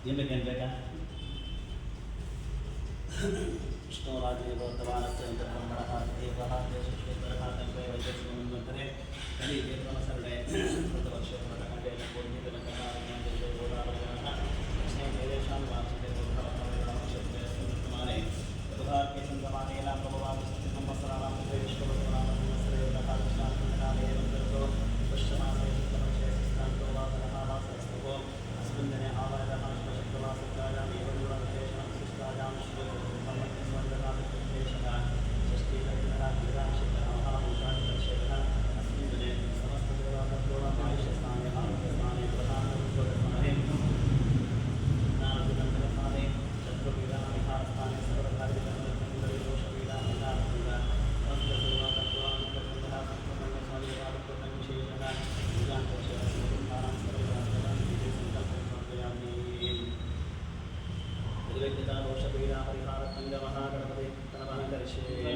ಏನು ಬೇಕೇನು ವಿಷ್ಣುರಾಜೇವ ಭಗವಾನಸ್ಯ ಬ್ರಹ್ಮಣಃ ದೇವಃ ದೇಶೇಶ್ವರಃ ತಂಪೇ ವೈದ್ಯಸ್ಮಂತರೆ ಕಲಿ ದೇವನಸರಣೆ ಕೃತವರ್ಷ ಪ್ರಕಟೇನ ಪೂರ್ಣಿತನಕರಾಜ್ಞಾನ ದೇಶೋ ಗೋದಾವರಣಃ ಕೃಷ್ಣೇ ದೇಶಾಂ ವಾಸಿತೆ ಭಗವತಃ ಶಕ್ತಿಮಾನೆ ಪ್ರಭಾಕೇ ಸಂಗಮಾನೇನ ಪ್ರಭವಾದ ಸಂವತ್ಸರಾಣಾಂ ವಿಶ್ವವತ್ಸರಾಣಾಂ ಸಂವತ್ಸರೇಣ ಕಾಲಕ್ಷಾಂತಕಾಲೇ ವಂದರತೋ ಪಶ್ಚಮಾಸೇ ಶುಕ್ಲಪಕ್ಷೇ ಸಿದ್ಧಾಂತೋ ವಾಸನಃ ವಾಸರಸ್ತೋ अस्मिन् दिने आवायतः शुभशुक्रवासुत्रायाम् एवं गुणविशेषणं शिष्टायां श्रीवन्दनाभिषेकः षष्ठीलग्नः क्रीडाक्षेत्रः महाभूषादिपरिषेकः अस्मिन् दिने समस्तदेवादत्तोमायुष्यस्थाने आरोग्यस्थाने प्रधानरूपस्थाने ज्ञानविदन्तकस्थाने शत्रुपीडाविहारस्थाने सर्वकार्यकर्मसङ्गविदोषपीडाविहारस्थाने समस्तदेवादत्तोमायुष्यस्थानः संपूर्णस्वामिदेवादत्तोमायुष्यस्थानः दोषपीडापरिहारसङ्गमहागणपति नमः करिष्ये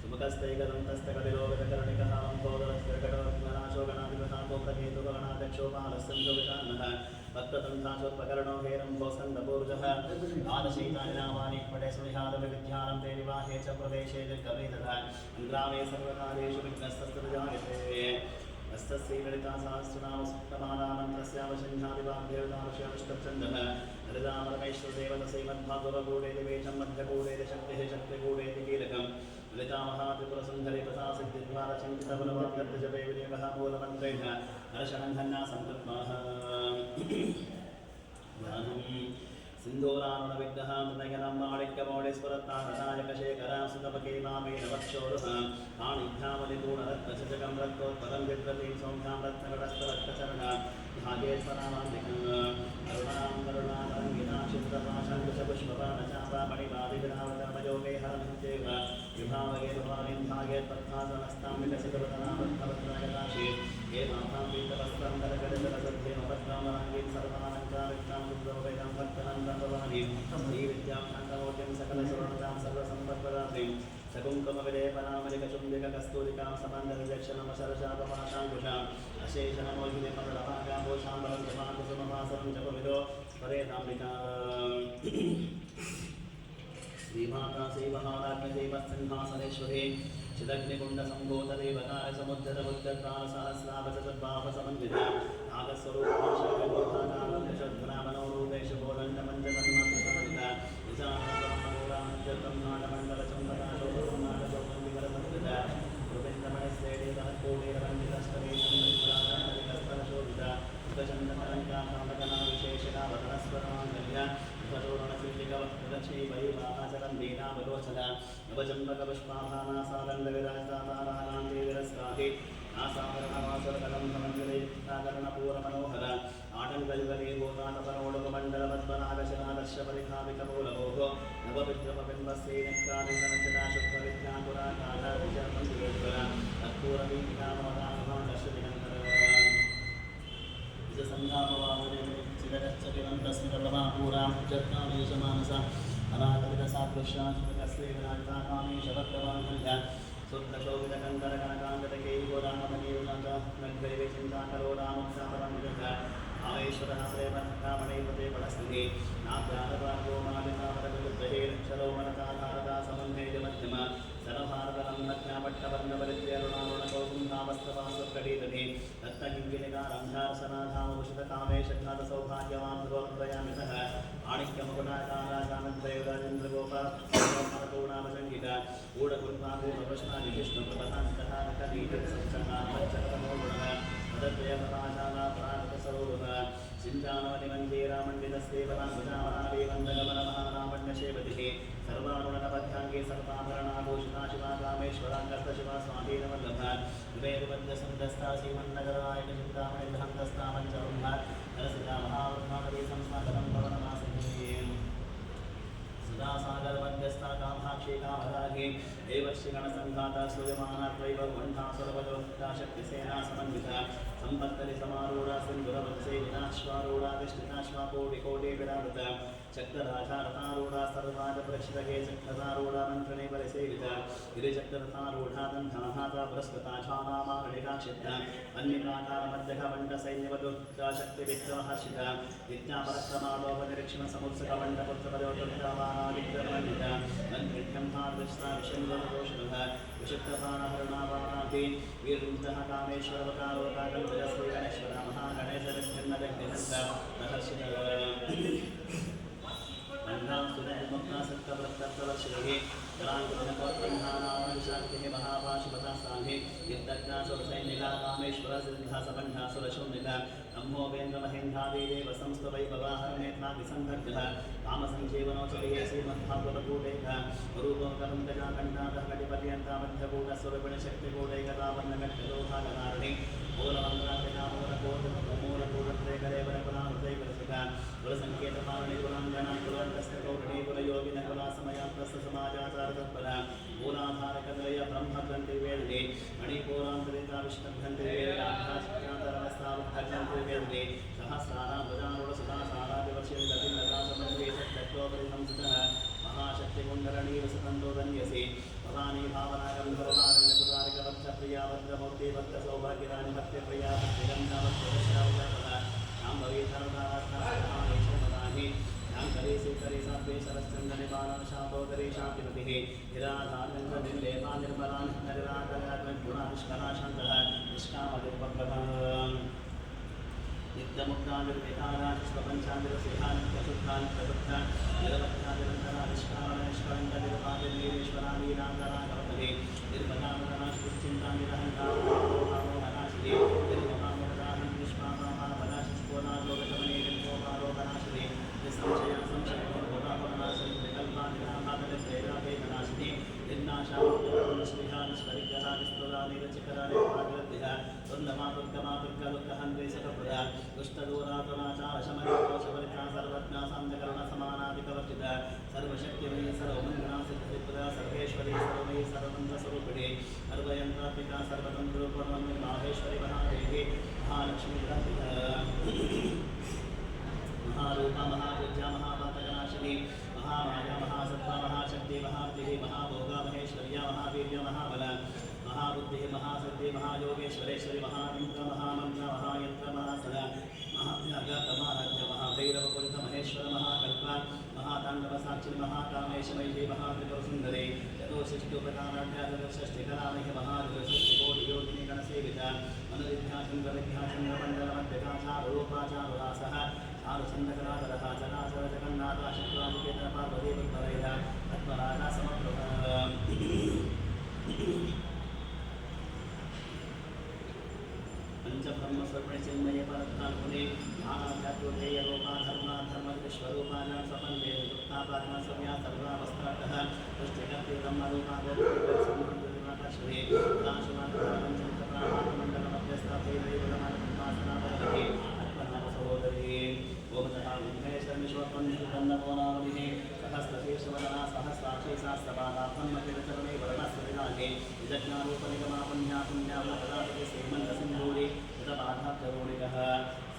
सुमुखस्तैकदन्तस्तकटिलोककर्णिकः वंशोदरस्थिरकटोरनाशो गणाधिपतापोक्तकेतुगणाध्यक्षो बालस्संजोविषान्नः भक्ततन्त्राशोत्पकरणो हेरम्भोस्कन्दपूर्जः आदशैतानि नामानि पटे स्मृहादविद्यानं ते विवाहे च प्रवेशे जगवे तथा ग्रामे सर्वकार्येषु विघ्नस्तस्तुजायते अस्तस्यैललिता सहस्रनाम सुप्तमानामन्त्रस्यावसंध्यादिवाग्देवताविषयाविष्टच्छन्दः ललितापरमेश्वरदेवतसैमद्भागवगूढेति वेषं मध्यगूढेति शक्तिः शक्तिगूढेति कीलकं ललितामहात्रिपुरसुन्दरी प्रसासिद्धिद्वारचिन्तितबलवद्गर्भजपे विनियोगः मूलमन्त्रेण नरशनन्धन्ना सङ्कल्पाः सिन्दूरारुणविग्रहां नयनं माणिक्यमौळीस्वरत्तारनायकशेखरां सुतपके मामेन वक्षोरुः पाणिभ्यामलिपूर्णरत्नचषकं रक्तोत्पलं बिभ्रतीं सौम्यां रत्नकटस्थरक्तचरणा भागेश्वरामान्तिकम् करुणां करुणातरङ्गिनां चित्रपाशङ्कुशपुष्पपाणचापामणिपादिविरावतमयोगे हरमित्येव विभावगे भवानीं भागेत्पद्मासनस्तां विकसितवदनामत्तवत्रायदाशि ये मातां पीतवस्त्रं करकटजलसद्धेमपद्मामराङ्गीं सर्वालङ्कारिकां शुद्धोपेदां भक्तनं भगवानी श्रीविद्यां शान्तमूर्तिं सकलसुवर्णतां सर्वसम्पत्प्रदात्रीं सकुङ्कुमविलेपनामलिकचुम्बिककस्तूरिकां समन्दविलक्षणमशरशापपाशाङ्कुशाम् अशेषनमोहिनिपटलभागाम्बोषाम्बरं जपाकुसुमवासरं जपविदो परेताम्बिका श्रीमाता श्रीमहाराज्ञदेवसिंहासनेश्वरी चिदग्निकुण्डसम्भूतदेवकारसमुद्धरबुद्धप्राणसहस्रावसद्भावसमन्विता नागस्वरूपाशगोधानामन्दशद्गुणामनोरूपेश बोधण्डपञ्चमन्मन्त्रसमन्विता निजानन्दब्रह्मगोरामज्जतम्नाडमण्डलचम्पकाशोभसम्मानचौकण्डिकरसंस्कृता गोविन्दमणिश्रेणीतनकोणीरमण्डितस्तरेशोभिता उपचन्दनलङ्काकामकनाविशेषणा वदनस्वराङ्गल्या उपचूर्णशिल्लिकवक्त्रलक्ष्मीवैवाहाचलं वीणावलोचना नवचम्पकपुष्पाभानासादण्डविराजताताराकान्तिविरस्काहि नासाभरणवासरकलं समञ्जलिताकर्णपूरमनोहर आटङ्कयुगले गोतातपरोडुकमण्डलपद्मनागशनादर्शपरिधाविकमूलभोः नवविद्रमबिम्बस्यैनक्कालिन्दनचना शुक्लविज्ञापुराकालविजयमन्दिरेश्वर तत्पूरवीतिकामदानभाण्डश्रुतिनन्दर चिदगच्छतिवन्तस्मितप्रभापूरां जत्नामेशमानसा अनागविदसादृश्या चितकस्यैवनायताकामेशभक्तवान्हल्या सुप्रशोभितकन्दरकनकाङ्गतकैवोरामनीरुणाचा नग्गैवे चिन्ताकरो रामुत्साहरं आमेश्वरः प्रेमकामणैपते पडस्थिति नाभ्यादपार्गो मालिकापरविरुद्धैरक्षरोमनताधारता समन्धेयमध्यम सर्वभारतनं नग्नापट्टवर्णपरित्यरुणारुणकौसुम्भावस्तवासुर्कटीतटे रत्नकिङ्गिनिकारन्धारसनाधामभूषितकामेशघातसौभाग्यवान् ध्रुवप्रयामितः माणिक्यमुकुटाकाराजानन्द्रयोगाजन्द्रगोपालपूर्णामचङ्गित ऊढकुल्पापूर्वप्रश्नादिविष्णुप्रपथान्तः नकनीतसंसङ्गामच्चरतमोगुणः मदद्वयपराजानापरागतसरोरुः सिञ्जानवनिमञ्जीरामण्डितस्तेवनाम्बुजामहादेवन्दगमनमहारामण्यशेवतिः सर्वारुणनपथ्याङ्गे सर्वाभरणाभूषिता शिवा कामेश्वराङ्गस्तशिवा स्वाधीनवल्लभ विवेरुपद्यसुन्दस्ता श्रीमन्नगरायकचिन्तामणिभ्रान्तस्तामञ्चरुन्ध नरसिता महावृद्धानवी संस्नातनं भवनमासिनी सुधासागरमध्यस्था कामाक्षी कामरागे देवर्षिगणसङ्घाता सूयमाना त्वैवण्ठा सर्वजोक्ता शक्तिसेना समन्विता सम्पत्तरि समारूढा सिन्धुरवत्सेविनाश्वारूढा तिष्ठिताश्वाकोटिकोटे विरावृता चक्रराजारथारूढा सर्वराजपरिषदगे चक्रतारूढा मन्त्रणे परिसेविता गिरिचक्ररथारूढा दन्धनहाता पुरस्कृता छानामारणिकाक्षिप्ता अन्यप्राकारमध्यघवण्डसैन्यवदुक्ता शक्तिविक्रमहर्षिता विद्यापरक्रमालोपनिरीक्षणसमुत्सकवण्डपुत्रपदोत्तरवानादिग्रमण्डिता मन्त्रिभ्यं भार्दृष्टा विषन्द्रदोषणः विषुप्तपानहरणावानाभि वीरुद्धः कामेश्वरवकारोकाकल्पयश्रीगणेश्वर महागणेशविघ्नजग्निहन्त महर्षितः सुरमुक्तासक्तव्रतवर्षिः जलाङ्कुरनकोत्पन्नानामशाक्तिः महापाशुपतासान्धि युद्धज्ञासुरसैनिका कामेश्वरसिद्धासपन्नासुरशून्यः ब्रह्मोपेन्द्रमहेन्द्रादिदेव संस्तवैभवाहरनेत्रादिसन्धर्गः कामसञ्जीवनोचरिये श्रीमद्भागवतकूटैकः रूपकरन्दजाकण्ठातः कटिपर्यन्तामध्यकूटस्वरूपिणशक्तिकूटैकतापन्नगट्टलोभागनारिणि मूलमन्त्रादिनामूलकूटत्रयकलेवरकुलामृतैकरसिका कुलसङ्केतपालने कुलाङ्गना कुलन्तस्य कौरणे कुलयोगिनः कुलासमयान्तस्य समाजाचारतत्परा मूलाधारकत्रय ब्रह्मग्रन्थिवेदने मणिपूरान्तरिता विष्णुग्रन्थिवेदने सहस्राणां प्रजारूढसुधासारादिवर्षेन्दतिन्दकाशमन्त्रे सत्तत्वोपरि संस्थितः महाशक्तिकुण्डलनीवसतन्तोदन्यसे भवानी भावनागन्धर्वारण्यकुदारिकवत्सप्रिया भद्रमूर्ति भक्तसौभाग्यराणि भक्त्यप्रिया भक्तिगन्धावत्सरश्रावजातः शाम्भवीधर्मदारात्मदानि शाङ्करी सीकरी साध्वे सरश्चन्द्रनिपालं शान्तोदरी शान्तिमतिः निराधारनिर्लेपा निर्मलान् नरिराकरगुणानिष्कला शान्तः निष्कामदिर्वप्रभः नित्यमुक्तादिर्विकाराष्टपञ्चादिरसिद्धानित्यशुद्धानित्यशुद्धा निरवध्यादिरन्तरा निष्कामनिष्कलङ्कनिर्वादिर्वीरेश्वरानीरान्तरागवते निर्मलामरणाश्चिन्तानिरहङ्कारोहारोहनाशिरे निर्ममामरदाहं निष्पापापनाशिस्फोनालोकशमने निर्मोहारोहनाशिरे निसंशया संशयभोगापरनाशि विकल्पानिराहादलिप्रेराभेदनाशिने निर्नाशाश्रीहानिष्परिग्रह निस्तुला निरचिकरा निर्वादिरद्यः दुर्लमातुर्गमातुर्गलुक्कहन्त्रे सकप्रदा दुष्टदूरातुराचारशमनिकोशवरिता सर्वज्ञा साम्यकरुणसमानादिकवर्जिता सर्वशक्तिमयी सर्वमङ्गला सिद्धिपुरा सर्वेश्वरी सर्वमयी सर्वमन्त्रस्वरूपिणे सर्वयन्त्रात्मिका सर्वतन्त्रोपरमन्त्रि माहेश्वरी महादेवी महालक्ष्मी महारूपा महापूज्या महापातकनाशिनी महामाया महासत्ता महाशक्ति महाब्धिः महाभोगा महेश्वर्या महावीर्य महाबला महाबुद्धिः महासिद्धि महायोगेश्वरेश्वरी महामन्त्र महामन्त्र महायन्त्र महासदा महात्याग महाराज्य महाभैरवकुण्ठ महेश्वर महाकल्प महाताण्डवसाक्षी महाकामेशमयी महात्रिपुरसुन्दरी चतुष्षष्टुपदानाढ्याचतुष्षष्टिकलामहि महादिवसष्टिकोटियोगिनी गणसेविता अनुविद्याचन्द्रविद्याचन्द्रमण्डलमध्यकाचारूपाचारुरासः चारुचन्द्रकलाधरः चराचर जगन्नाथ शुक्रादिकेतन पार्वतीपुत्रैः तत्परागा समप्रभः पंचब्रह्मस्वरूपिणे परत्नाल्पुने ध्यानाध्यात्मधेयरूपा धर्माधर्मविश्वरूपाणां स्वपन्दे युक्तापात्मस्वया सर्वावस्थातः तुष्टिकर्ति ब्रह्मरूपा गोत्रीकर्षे राशुमान्तरमण्डलमध्यस्थापयैवलमानसनापरहे अत्मनामसहोदरे ओमतः विघ्नेश्वरविश्वपन्नपोनावलिः सहस्रशीर्षवदना सहस्राक्षी सहस्रपादात्मन्मतिरचरणे वर्णस्वरिदाने विजज्ञारूपनिगमापुण्या पुण्यावलपदापति श्रीमन्तसिन्धूरि कृतबाधाब्धरोणिकः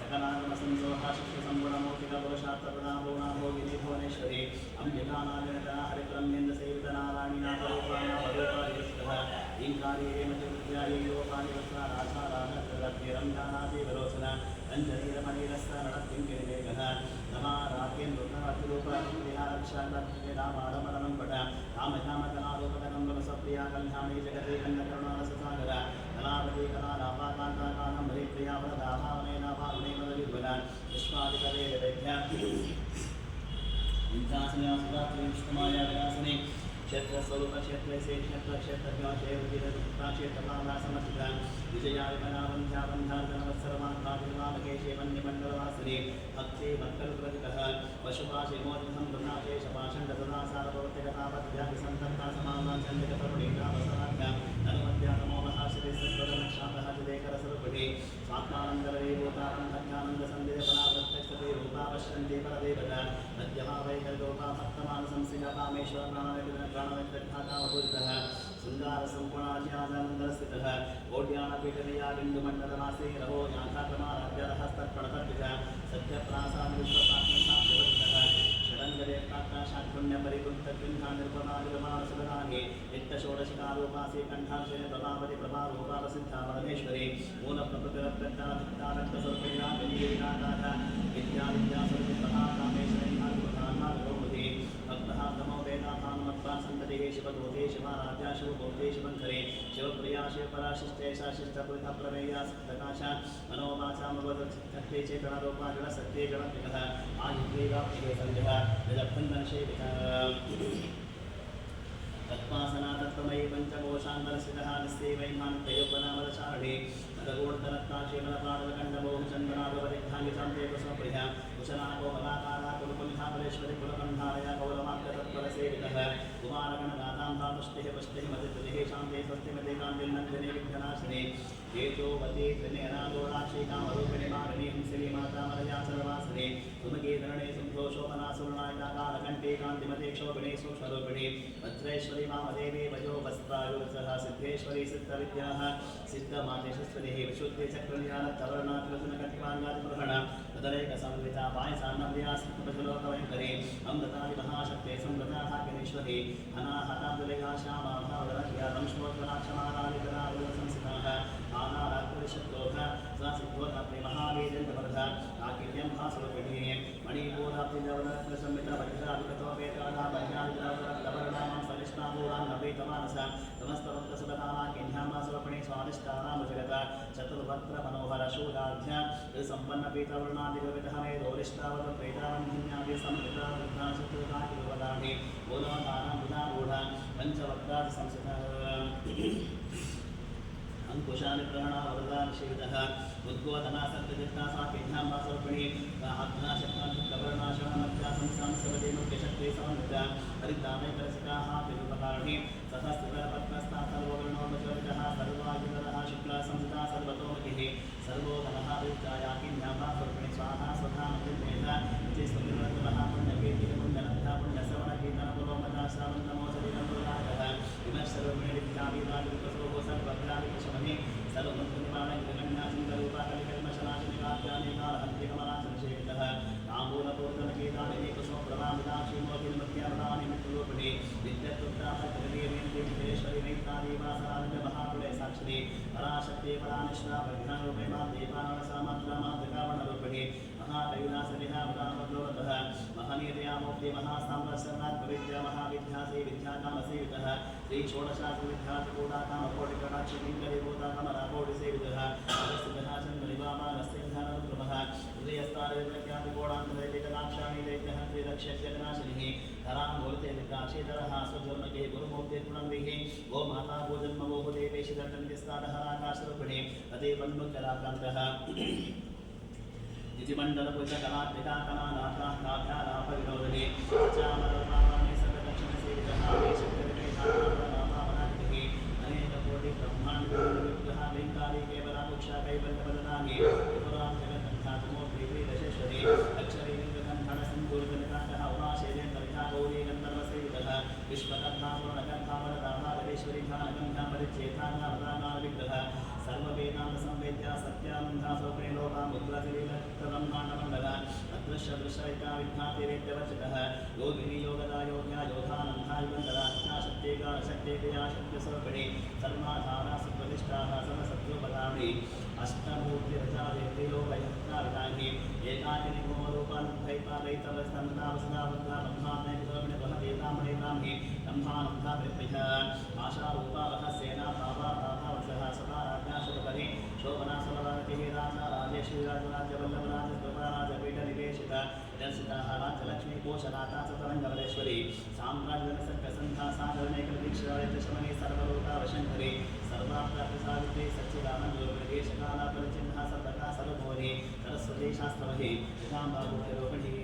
सकलागमसंसोहा शिष्टसम्पूर्णमूर्तिकपुरुषार्थप्रदाभोनाभोगिनी भुवनेश्वरी अम्बिकानादिनता हरिप्रम्यन्दसेवितनारायणापरूपाणापरूपादिष्टः ईङ्कारी हेमचन्द्रियायैरोपाणिवस्त्रा राधाराधरव्यरं अञ्जनीरमणिरस्ता नडत्किङ्किरिवेगः नमाराकेन्द्रुद्रवतिरूपविहारक्षाग्रमाडमरणं पट कामकामकलारूपकरं कल्याणी जगते कन्नकरुणारससागर कलावती कलालापाकान्ताकानं हरिप्रिया वरदाभावनेनाभावने मदविद्वल विश्वादिकवेदवेद्या विद्यासनयासुरात्रिविष्णुमाया विलासने क्षेत्रस्वरूप क्षेत्रसे क्षेत्रक्षेत्रज्ञाक्षेत्रभावना समर्थिता विजया विमलाबन्ध्याबन्धार्जनवत्सरमात्माभिमामकेशे वन्यमण्डलवासिने भक्ते मत्कलप्रतिकः पशुपाशेमोदितं ब्रह्माशेषपाषण्डसदासारभवत्यगतापद्याभिसन्तर्ता समानां चन्द्रिकप्रवणीता वसराभ्यां ननुमध्यातमोमः वासिते सत्वरनक्षातः चिदेकरसरूपिणे स्वात्मानन्दवैभूतारं धन्यानन्दसन्देहपरावृत्तक्षते रूपा पश्यन्ति परदेवता मध्यमावैकल्योपा भक्तमानसंसिकपामेश्वरप्राणवैकृतः शृङ्गारसम्पूर्णाज्ञानन्दरस्थितः कोड्यानपीठनिया बिन्दुमण्डलमासे रहो याथाक्रमाराध्यरहस्तर्पणतर्पितः सत्यप्रासादविश्वसात्मसाक्षिवत्तः षडङ्गदेवताक्षात्पुण्यपरिवृत्तगृह्णानिर्पणानिर्माणसुलनानि नित्यषोडशिकारूपासे कण्ठाक्षरे प्रभावति प्रभारूपा प्रसिद्धा परमेश्वरी मूलप्रकृतिरप्रत्याभिक्तारक्तस्वरूपिणा गणीयविनाकाः विद्याविद्यास्वरूपितः कामेश्वरी भागवतान्मागरोमुदे भक्तः तमो वेदाभानुमत्वा सन्ततिः शिवदूते शिवाराध्या शिवभूते शिवङ्करे शिवप्रिया शिवपराशिष्टेशा शिष्टपुरितप्रमेया सिद्धकाशा मनोवाचामवदत्ते चेतनारूपा जडसत्ये जडत्रिकः आयुर्वेदाप्रिये सञ्जः निजबन्धनशेविकः तत्त्वासना तत्त्वमयि पञ्चकोशान्तरस्थितः निस्सेवैमान्तयोपनामदचारणे नदगोर्धनत्ताक्षेमलपाटलकण्डमोहचन्द्रनागवरिद्धाङ्गिचान्ते कुसुमप्रिया कुशलाकोमलाकारा कुलकुण्ठापरेश्वरि कुलकण्ठालया कौलमार्गतत्परसेवितः कुमारगणगाताम्भापुष्टिः पुष्टिः मतिः शान्ते स्वस्तिमते कान्तिर्नन्दिने विघ्ननाशिने केशोवती त्रिनेनादोराक्षी कामरूपिणि मारिणी हंसिनी मातामरया सर्वासने सुमगीधरणे सुन्दोषोपनासुरनायका कालकण्ठे कान्तिमते क्षोभिणे सूक्ष्मरूपिणे वज्रेश्वरी वामदेवी वजो वस्त्रायुसः सिद्धेश्वरी सिद्धविद्याः सिद्धमातेशस्वरिः विशुद्धे चक्रनियालत्तवर्णात्मसुनकटिवाङ्गादिबृहण तदरेकसंविता पायसान्नव्या सिद्धपशुलोकवैङ्करे अमृतादिमहाशक्ते संवृताहाकिनीश्वरी अनाहताब्दुलिगा श्यामाभावरह्या संश्वोत्तराक्षमारादितरावसंसिताः आनारात्रिशक्रोध स्वसिद्धोधात्रे महावीर्यन्तवर्ध आकीर्यं भासुरपिणे मणिपूराब्दिजवरत्नसंवितवज्रादिकतोपेताः पञ्चादिद्रावरत्तवर्णामां सनिष्ठामूलान्नवेतमानस समस्तभक्तसुगतानाकिन्यामासुरपिणे स्वादिष्टानामजगत चतुर्भद्रमनोहरशूलाढ्य सम्पन्नपीतवर्णादिगवितः मे दोरिष्टावतप्रेतावन्धिन्यादि संहिता वृद्धाशत्रुताकिलवदानि बोधवतानामृतारूढ पञ्चवक्त्रादिसंस्थितः अंकुशानिप्रहणावरदानिषेवितः उद्गोधनासक्तचित्ता सा किन्यां वासरूपिणी आत्मनाशक्तान्तकवर्णाशरणमध्यासंसांसवदे मुख्यशक्ते समन्विता हरितामैकरसिकाः तिरुपकारिणी सहस्रपद्मस्था सर्ववर्णोपचरितः सर्वायुधरः शुक्ला संस्था सर्वतोमुखिः सर्वोधनः विद्याया किन्यां वासरूपिणी स्वाहा स्वधा मतिर्मेधा विजयस्वतिवर्तनः पुण्यकीर्तिः पुण्यनद्धा पुण्यश्रवणकीर्तनपुरोमदा श्रावन्तमोसरिरन्तुरागः विमर्शरूपिणी विद्यावीराजविकसोः सर्वग्राविकशमने सर्वमन्त्रनिवारणगणन्यासिन्दरूपा कलिकल्मशनाशिनिकात्यानिकालहन्तिकमलाचलशेखितः ताम्बूलपूर्तनगीतानि कुसुमप्रभामिदाक्षीमोहिन्मत्यावतानि मित्ररूपिणे नित्यत्रुत्राहकरीयमेन्द्रेश्वरि नैत्रादिवासानन्दमहाकुले साक्षिणे पराशक्ते परानिष्ठापरिघ्नरूपे माद्येपानसामात्रामातृकावणरूपिणे महाकैलासविहावतामद्रोतः महनीयतयामूर्ति महासाम्राज्यनात्मविद्या महाविद्यासे विद्याकामसेवितः श्रीषोडशाद्विद्यात्रिकूटाकामकोटिकटाक्षिलिङ्गदेवताकमराकोटिसेवितः अगस्तितः चन्द्रनिवामानस्यन्धानरुद्रमः हृदयस्तारैर्व्यापिकोडान्तदैत्यकटाक्षाणि दैत्यहन्त्रिरक्ष्यजगनाशिनिः धराङ्गोलिते विद्राक्षेधरः स्वजन्मके गुरुमूर्तिर्पुणन्दिः गोमाता भोजन्मवोः देवेशिदर्शन्तिस्तादहराकाशरूपिणे तदेवन्मुख्यराकान्तः इतिमण्डलपुजकलात्रिकाकलानाथाः काभ्यालापविनोदिने अचामरपावाने सर्वदक्षिणसेवितः वेशक्तिर्वेषानामनामनादिः अनेककोटिब्रह्माण्डविग्रह लिङ्गानि केवलामुक्षा कैवल्यवदनानि त्रिपुरां जगन्नाथमूर्तिर्वेदशेश्वरी अक्षरीलिङ्गकण्ठणसिन्धूर्गनिकाकः उमाशैलेन्द्रविधा गौरीगन्धर्वसेवितः विश्वकर्मापूर्णकर्मावरदाभागवेश्वरी ध्यानगन्धापरिच्छेदाङ्गावदानाविग्रह सर्ववेदान्तसंवेद्या सत्यानन्दा स्वप्ने लोकामुद्रतिलीलब्रह्माण्डमण्डल अदृश्यदृश्यविद्या विद्यातिवेद्यवर्जितः योगिनी योगदा योग्या योधानन्दायुगन्धराज्ञाशक्तिगानशक्तिक्रिया शक्तिस्वरूपिणी सर्वाधारा सुप्रतिष्ठाः सर्वसत्योपदानि अष्टमूर्तिरचादेवलोकयत्राविधानि एकाकिनि भूमरूपानुद्धैपादैतवस्तन्तावसदावद्धा ब्रह्मात्मैकर्मिणि बृहदेतामणेतामहि ब्रह्मानन्दा वृत्तिः आशारूपावः सेना भावाभावसः सदा राज्ञाशुभकरि शोभनासुरवारतिः राजा राजेश्वरी राजराज्यवल्लभराजकृपाराजपीठनिवेशित दर्शिताः राज्यलक्ष्मी कोशनाथा सतरङ्गवरेश्वरी साम्राज्यसङ्घसन्धा साधरणैकदीक्षायशमने सर्वलोकावशङ्करे सर्वाप्राप्तिसावित्री सच्चिदानन्दोपदेशकालापरिचिह्नः सर्वका सर्वभुवने सरस्वती शास्त्रमहि पिताम्बरोहिणी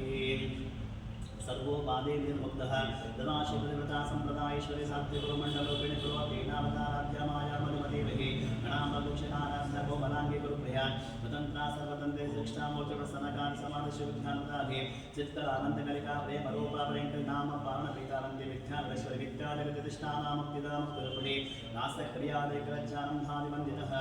सर्वोपा देवीर्मुक्तः ददाशिवदेवता सम्प्रदायेश्वरी सात्विकमण्डलोपिणि पूर्वपीठावताराध्या माया मधुमतीभिः गणामदुक्षिणाराध्या गोमलाङ्गी गुरुप्रिया स्वतन्त्रा सर्वतन्त्रे शिक्षामूर्तिप्रसन्नकारि समाधिशिवध्यानुदाभिः चित्करानन्दकलिका प्रेमरूपा प्रेङ्कनाम पावनपीतानन्दि विद्याधरेश्वरी विद्याजगतिष्ठानामुक्तिदामुक्तिरूपिणी नास्यक्रियादिग्रज्जानन्दादिवन्दितः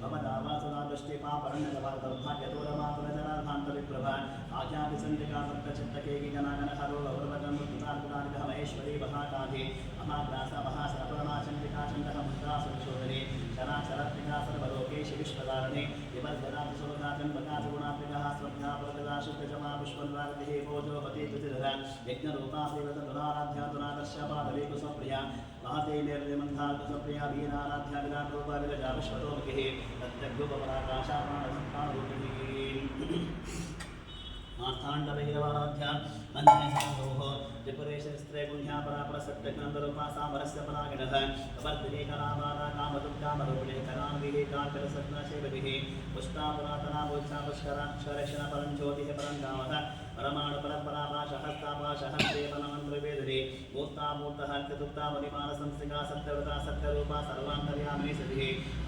भवदावासुरादृष्टिपापरण्यकपालदौर्भाग्यदूरमातुरजनार्भान्तविप्रभा आज्ञाभिसन्धिका भक्तचित्तकेकि जनागणहरो गौरवगन्मुक्तार्कुटादिकमहेश्वरी महाकाधि महाग्रासा महासरपरमाचण्डिका चण्डः मुद्रासुरशोधने शराचरत्मिका सर्वलोकेशि विश्वधारणे विवर्धनातिसुभगाजन्मगाजगुणात्मिकः श्रद्धापुरगदा शुद्धजमा पुष्पन्वागतिः भोजोपति तुतिधरा यज्ञरूपा श्रीवृतधुराराध्या दुरादर्श्य पादवीकुसप्रिया महते निर्निमन्धाकुसप्रिया वीराराध्या विराटरूपा विरजा विश्वतोमुखिः तद्यग्रूपपराकाशा प्राणरूपिणी मार्थाण्डभैरवाराध्या मन्त्रिसंगोः त्रिपुरेशस्त्रे पुण्या परापरसत्यज्ञानरूपा सामरस्य परागिणः कपर्दिने कलाबाला कामदुर्गामरूपिणे कलान्विः कान्तरसत्नशेवभिः पुष्टा पुरातना बोच्छा पुष्कराक्षरक्षण परं ज्योतिः परं गावः परमाणुपरपरापाशहस्तापाशहस्ते परमन्त्रवेदने मूर्तामूर्तहर्त्यदुक्तामणिमानसंस्थिका सत्यव्रता सत्यरूपा सर्वान्तर्यामिनी सतिः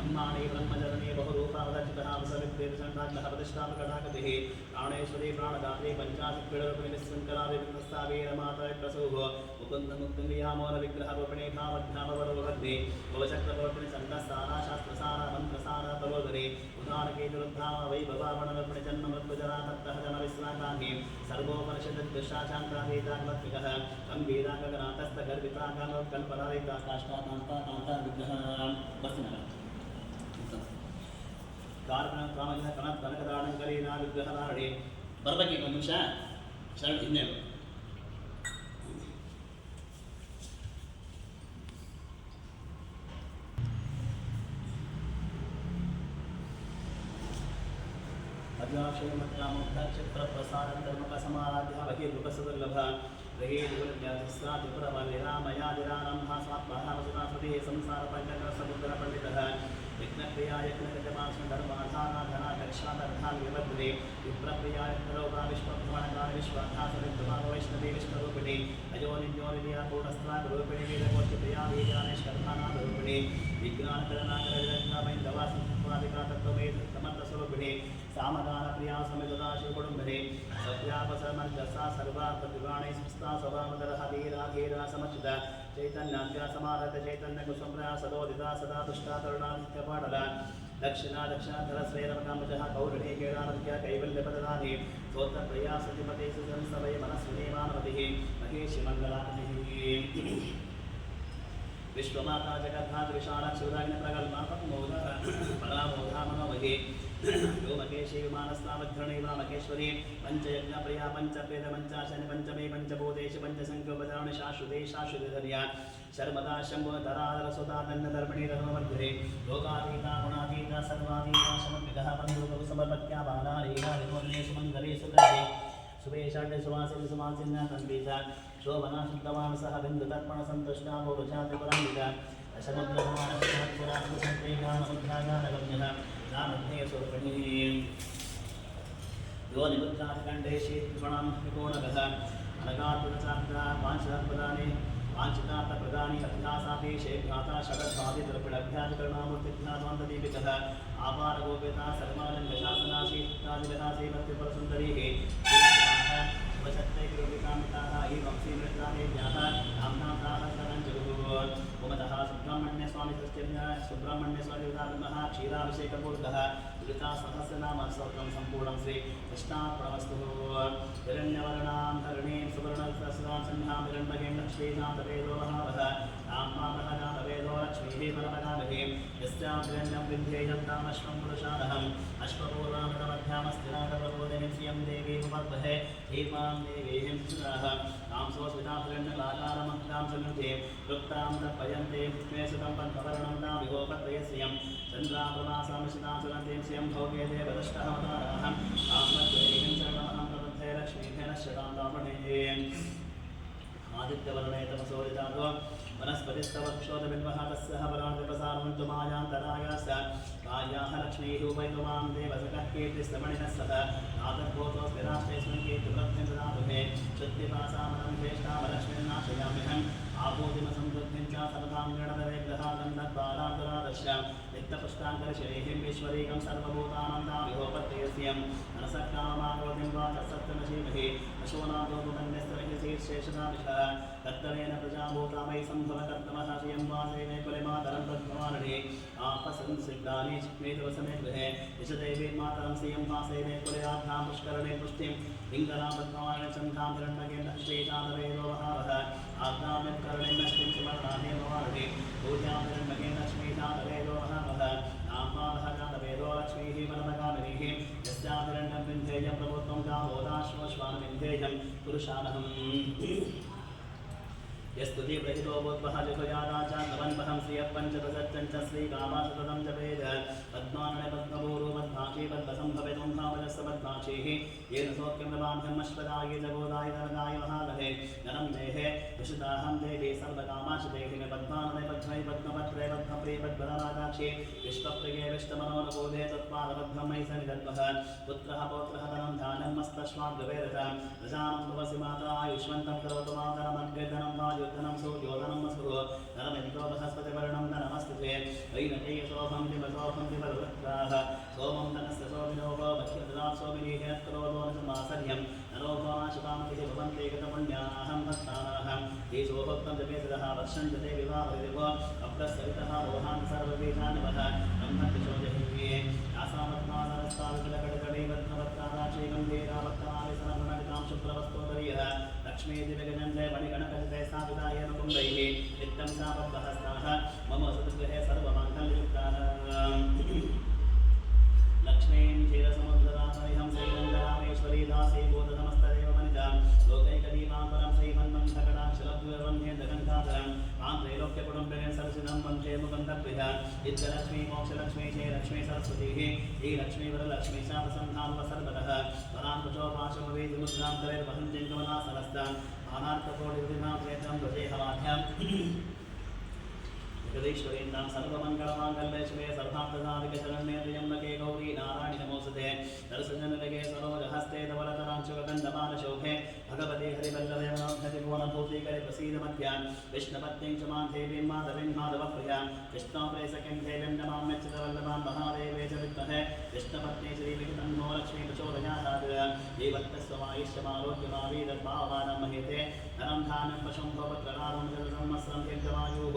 अम्बाणी ब्रह्मजननी बहुरूपा वदचितः वसविद्वेदचण्डाग्नः प्रतिष्ठापकटाकतिः प्राणेश्वरी प्राणदात्री पञ्चाशत्पीडरूपिणी निःशङ्करा विविधस्था वीरमाता प्रसूः मुकुन्दमुक्तियामोरविग्रहरूपिणी भावध्यामवरवग्ने भवचक्रवर्तिनि सण्डसारा शास्त्रसारा मन्त्रसारा तलोदरे उदारकेतुरुद्धाम वैभवावणरूपिणि जन्ममृत्युजरा तप्तः जनविश्राकान्ति सर्वोपनिषदुष्टाचान्ताधीतात्मत्विकः गम्भीरागनाथस्थगर्भिताकालोत्कल्परादिता काष्ठाकान्ताकान्ताविग्रहः बस्नः ಕಾರ್ಕಣಕ್ರಮಜ ಕನಕದಾಳಂಕರೀನಾ ವಿಗ್ರಹಧಾರಣೆ ಬರಬೇಕು ಒಂದು ನಿಮಿಷ ಶರಣ ಇನ್ನೇನು अजाक्षयमत्रामुग्धक्षत्रप्रसारं धर्मकसमाराध्या बहिर्मुखसुदुर्लभ गृहेर्गुरुज्ञातिस्रा त्रिपुरवल्लिरामयादिरारम्भा स्वात्महावसुतासुतिः संसारपञ्चकसमुद्रपण्डितः यज्ञप्रिया यज्ञगजमासधर्माधाराधना दक्षादर्धान् विवर्धने विप्रप्रिया यज्ञरोगा विश्वभ्रमणकाल विश्वाधासविद्वागवैष्णवी विष्णुरूपिणी अयोनिज्योनिधिया कूटस्त्रागरूपिणी वीरकोटिप्रिया वीर्यानेश्वर्धानागरूपिणी विज्ञानकरणाकरजगन्नामैन्दवासिंहादिका तत्त्वमेतमन्तस्वरूपिणी सामगानप्रिया समितदा शिवकुटुम्बिनी सत्यापसमर्जसा सर्वा प्रतिगुणाणैः स्पृष्टा स्वभावदरः धीरा धीरा समच्युता चैतन्याद्या समारत चैतन्यकुसुम्भया सदोदिता सदा तुष्टा तरुणादित्यपाटला दक्षिणा दक्षिणाधर श्रेरमकामजः कौरणी केदारत्या कैवल्यपददानि स्तोत्रप्रिया सतिमते सुजंसवै मनस्विनी मानवतिः महेशि मङ्गलानिधिः विश्वमाता जगद्धातृशालाक्षुराग्निप्रगल्भा पद्मोदः परामोधा मनोमहे व्योमकेशी विमानस्तावध्रणै वामकेश्वरी पञ्चयज्ञप्रिया पञ्चवेद पञ्चाशनि पञ्चमे पञ्चभूतेषु पञ्चसङ्ख्योपचारणि शाश्वते शाश्वतधर्या शर्मदा शम्भुधराधरसुता दण्डधर्मिणी धर्मवर्धिरे लोकातीता गुणातीता सर्वातीता समन्वितः बन्धुकसमर्पत्या बालारीका विमोदनेषु मङ्गलेषु कृते शुभेशाण्डे सुवासिनि सुवासिन्या तन्वीता शोभना शुद्धमानसः बिन्दुतर्पणसन्तुष्टा भोगजातिपरान्विता दशमुद्रमानसमुद्रात्मसन्त्रेगानमुद्रागानगम्यः नामध्येयस्वरूपिणी योनिमुद्रादिकण्डेशे त्रिगुणां त्रिकोणगः अनगात्मचात्रा वाञ्छितात्पदानि वाञ्छितार्थप्रदानि अभ्यासापेशे भ्राता षडद्भादिद्रविडभ्यादिकरुणामूर्तिध्यात्वान्तदीपितः आपारगोपिता सर्वानन्दशासनाशीतादिविलासीमत्यपरसुन्दरीः शिवशक्तैकरूपिकामिताः एवं श्रीमृत्रादेव्याः नाम्नाताः शरणञ्जगुः उमतः सुब्रह्मण्यस्वामी सुब्रह्मण्यस्वामिविदाब्रह्मः क्षीराभिषेकपूर्तः दुरिता सहस्रनाम स्तोत्रं सम्पूर्णं श्री कृष्णार्पणमस्तु हिरण्यवर्णां धरणीं सुवर्णसहस्रां सन्ध्यां हिरण्मयीं लक्ष्मीनां तवेदो महावः नाम्नातः जातवेदो लक्ष्मीः परमगामहे यस्यां हिरण्यं विद्येयं तामश्वं पुरुषादहम् अश्वपूर्णामृतमध्यामस्थिराटप्रबोधिनीं श्रियं देवीं उपद्महे हेमां देवीं सुराः तां स्वस्मितां हिरण्यलाकालमग्नां सन्नुते वृत्तां तर्पयन्ते विष्णुसुतं पद्मवर्णं तां विगोपद्वयश्रियं चन्द्राप्रभासामिषितां सुनन्तीं श्रियं भोगे देवदष्टहवताराः तां मद्वैहिं शरणमहं प्रबुद्धे लक्ष्मीभ्यः शतां तापणे आदित्यवर्णे तमसोदितातो वनस्पतिस्तवक्षोदबिल्वः तस्यः वरादिप्रसारन्तु मायान्तरायास कायाः लक्ष्मीः उपैतुमां देवसकः कीर्तिस्तमणिनः सह नादर्भूतोऽस्मिराष्टेऽस्मिन् कीर्तिवृद्धिं ददातु मे बुद्धिपासामनं ज्येष्ठामलक्ष्मीर्नाशयाम्यहम् आभूतिमसंवृद्धिं च सततां गणदवेग्रहागन्धद्वारादुरादर्श नित्यपुष्टाङ्करशैहिं विश्वरीकं सर्वभूतानन्दाविहोपत्यस्यं मनसक्कामागोतिं वा तत्सत्यमशीमहि अशोनादोपमन्यस्तविशेषेषदामिषः तत्तरेण प्रजाभूतामयि सम्भवकर्तमः श्रियं वासेने कुलमातरं तद्भवानरे आपसंसिद्धानि चित्मेतवसने गृहे यशदेवी मातरं श्रियं वासेने कुलयात्थां पुष्करणे पुष्टिं लिङ्गनां पद्मवाणे चन्द्रां हिरण्मकेन श्रीचादवेदो वहावः आज्ञामित्करणेन श्रीं सुमर्णाने भवानरे पूजां हिरण्मकेन श्रीचादवेदो वहावः नाम्बावः जातवेदो लक्ष्मीः वरदकामिनीः यस्याभिरण्यं विन्ध्येयं प्रभुत्वं कामोदाश्वश्वानविन्ध्येयं पुरुषानहम् यस्तुति प्रहितो बोद्भः जुहुयादाचार्यवन्वहं श्रियपञ्चदशच्चञ्च श्रीकामासततं जपेद पद्मानने पद्मभूरो पद्माक्षी पद्मसम्भवेतुं भावजस्य पद्माक्षीः येन सौख्यं लभाम्यहम् अश्वदाय जगोदाय धनदाय महालहे धनं देहे विशुदाहं देवी सर्वकामाश देहि मे पद्मानने पद्मै पद्मपत्रे पद्मप्रिये पद्मरागाक्षी विश्वप्रिये विष्टमनोनुकूले तत्पादपद्मं मयि सनिधद्वः पुत्रः पौत्रः धनं धानं मस्तश्वाद्गवेरतां प्रजानं भवसि माता आयुष्मन्तं करोतु मातरमग्रेधनं वायु धनं सूर्योधनं वसुः धनमिन्द्रो बृहस्पतिवर्णं धनमस्तुते वैनतेयसोऽहं दिवसोऽहं दिवरुद्राः सोमं धनस्य सोमिनोभो मह्यददात् सोमिनीः यत्करोदोनसमासर्यं नरोभवाशुकामतिः भवन्ते गतपुण्याहं भक्तानाहं देशो भक्तं जपेतदः वर्षं च ते विवाहरिवो अप्रसवितः रोहान् सर्वबीजानि वः ब्रह्मतिशोजहिवे आसामत्मानरस्ताविकलकटकटे बद्धवत्रादाक्षे गम्भीरा भक्तमाले सरभणवितां शुक्रवस्तोदर्यः लक्ष्मी दिव्यगजन्ते मणिगणकजते साविदाय नुकुम्दैः नित्यं सावद्वहस्ताः मम सद्गृहे सर्वमाङ्गल्ययुक्ताः लक्ष्मीं क्षीरसमुद्रदासमिहं श्रीरङ्गरामेश्वरी दासी बोधनमस्तदेव मनिजां लोकैकदीपाम्बरं श्रीमन्मं सकटाक्षलब्धुरवन्ध्येन्दगन्धाधरं मां त्रैलोक्यकुटुम्बिनीं सरसिदं वन्दे मुकुन्दप्रिया नित्यलक्ष्मी मोक्षलक्ष्मी जयलक्ष्मी सरस्वतीः श्रीलक्ष्मी वरलक्ष्मी शापसन्धां सर्वतः वरां कुचोपाशमवेदिमुद्रां करेर्वहन्तीं कमलासनस्तां मानार्थकोटिविधिनां प्रेतं ध्वजेहवाध्यां जगदीश्वरीन्द्रां सर्वमङ्गलमाङ्गल्ये शिवे सर्वार्थसाधिकशरण्ये त्र्यम्बके गौरी नारायणि नमोऽस्तुते दर्शननिलये सरोजहस्ते धवलतरांशुगन्धमानशोभे भगवते हरिवल्लभे मनोहरिभुवनभूतिकरे प्रसीदमध्यां विष्णुपत्नीं च मां देवीं माधवीं माधवप्रियां विष्णुप्रेयसखीं देवीं नमाम्यच्युतवल्लभां महादेवे च विद्महे विष्णुपत्नी श्रीविहितन्नो लक्ष्मी प्रचोदयात् देवत्तस्वमायुष्यमारोग्यमावीदद्भावानं महेते धनं धान्यं पशुं भवत्रलाभं जलसंवत्सरं दीर्घमायुः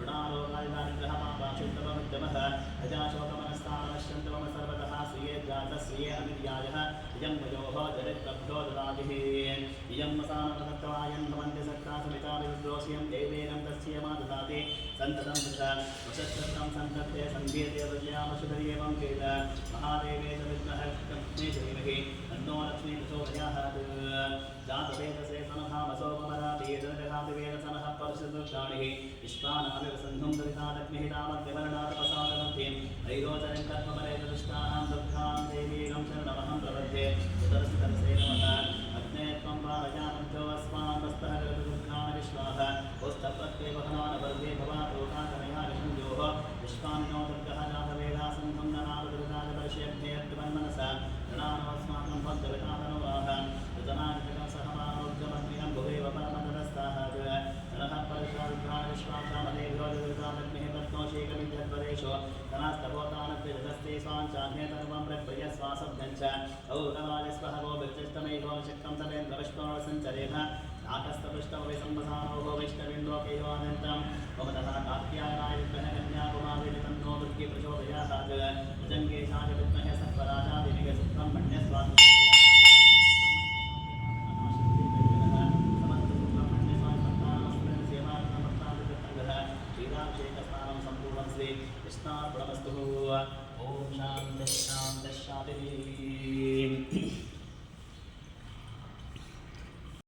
ऋणारोगादिग्रहमापाशुद्धवमुद्यमः प्रजाशोकमनस्तानश्यन्तमम सर्वतः श्रिये जातश्रिये अमिर्यायः इयं वयोः जरित्रभ्यो ददातिः इयं मसानप्रदत्तवायं भवन्ति सक्तासमिताभिरुद्रोष्यं देवेनं तस्यमा ददाति सन्ततं वशस्त्रं सन्तत्ते सन्धीयते वज्यामशुधर्येवं वेद महादेवे च विद्महे श्रीमहि तन्नो लक्ष्मी प्रचोदयात् जातवेदसे सनहामसोपमरातीर्दहादिवेदसनः परशुदुर्गाणिः विश्वानामिव सन्धुं दरितादग्निः तामद्यवरणातपसादनन्तीं ऐरोचनं कर्मपरेतदुष्टानां दुर्गां देवीं शरणमहं प्रपद्ये सुतरसितरसे नमः अग्ने त्वं वारयामभ्यो अस्मान् वस्तः गतदुर्गान् विश्वाः पुस्तप्रत्येवहनानवर्गे भवातोकाकनया विषञ्जोः विश्वान्नो दुर्गः जातवेदा सन्धुं ननादुर्गादिवर्षेभ्येऽद्वन्मनसा ऋणानोऽस्माकं भक्तवितातनुवाः ऋतनानिकं सहमारोग्यमग्निहं भुवेव परमतदस्ताः नरः परिशारुद्धान् विश्वासामदेभ्यो दुर्गामग्निः पद्मोषेकविद्यद्वरेषु तनास्तभोतानद्विदस्ते स्वाञ्चाग्ने तर्वं प्रत्ययस्वासभ्यं च औरवालिस्वहवो विर्चिष्टमैवो शक्तं तवेन्द्रविष्णोर्सञ्चरेभ नाकस्तपृष्टमवि सम्मसानोः वैष्णविन्दोकेयोऽनन्तं भवतः कात्यायनाय विद्महे कन्याकुमारीतन्नो दुर्गे प्रचोदयात् भुजङ्गेशाय विद्महे सर्वराजादिनिगे सुप्तं मन्यस्वात् कृष्णार्पणमस्तु। ओम शांति शांति शांति।